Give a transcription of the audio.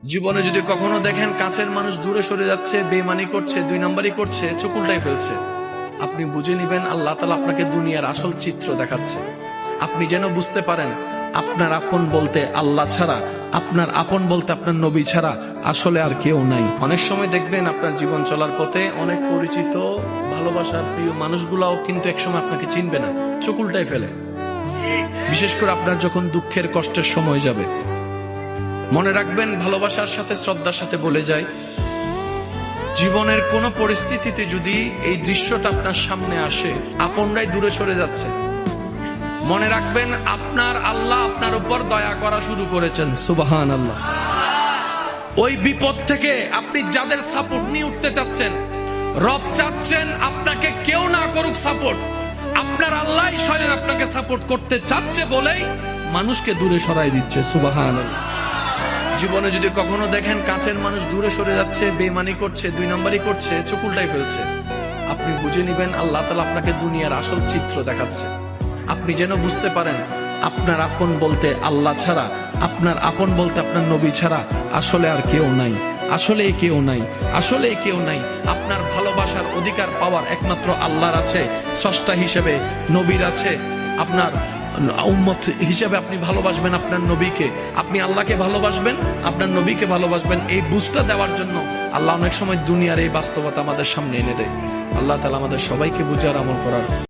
জীবনে যদি কখনো দেখেন কাছের মানুষ দূরে সরে যাচ্ছে, বেঈমানি করছে, দুই নম্বরই করছে, চোখ উল্টাই ফেলছে, আপনি বুঝে নিবেন আল্লাহ তাআলা আপনাকে দুনিয়ার আসল চিত্র দেখাচ্ছে। আপনি যেন বুঝতে পারেন আপনার আপন বলতে আল্লাহ ছাড়া, আপনার আপন বলতে আপনার নবী ছাড়া আসলে আর কেউ নাই। অনেক সময় দেখবেন আপনার জীবন চলার পথে অনেক পরিচিত ভালোবাসার প্রিয় মানুষগুলাও কিন্তু একসময় আপনাকে চিনবে না, চোখ উল্টাই ফেলে। বিশেষ করে আপনার যখন দুঃখের কষ্টের সময় যাবে, মনে রাখবেন ভালোবাসার সাথে শ্রদ্ধার সাথে বলে যায়, জীবনের কোন পরিস্থিতিতে যদি এই দৃশ্যটা আপনার সামনে আসে, আপনরাই দূরে সরে যাচ্ছে, মনে রাখবেন আপনার আল্লাহ আপনার উপর দয়া করা শুরু করেছেন। সুবহানাল্লাহ। ওই বিপদ থেকে আপনি যাদের সাপোর্ট নিয়ে উঠতে চাচ্ছেন, রব চাচ্ছেন আপনাকে কেউ না করুক সাপোর্ট, আপনার আল্লাহ স্বয়ং আপনাকে সাপোর্ট করতে চাচ্ছে বলেই মানুষকে দূরে সরাই দিচ্ছে। সুবহানাল্লাহ। জীবনে যদি কখনো দেখেন কাছের মানুষ দূরে সরে যাচ্ছে, বেঈমানি করছে, দুই নম্বরই করছে, চোখ উল্টাই ফেলছে, আপনি বুঝে নিবেন আল্লাহ তাআলা আপনাকে দুনিয়ার আসল চিত্র দেখাচ্ছে। আপনি যেন বুঝতে পারেন আপনার আপন বলতে আল্লাহ ছাড়া, আপনার আপন বলতে আপনার নবী ছাড়া আসলে আর কেউ নাই, আসলে কেউ নাই, আসলে কেউ নাই। আপনার ভালোবাসার অধিকার পাওয়ার একমাত্র আল্লাহর আছে, স্রষ্টা হিসেবে নবীর আছে। আপনার উম্মত হিসেবে আপনি ভালোবাসবেন আপনার নবীকে, আপনি আল্লাহকে ভালোবাসবেন, আপনার নবীকে ভালোবাসবেন। এই বুঝটা দেওয়ার জন্য আল্লাহ অনেক সময় দুনিয়ার এই বাস্তবতা আমাদের সামনে এনে দেয়। আল্লাহ তাআলা আমাদের সবাইকে বুঝার আমল করার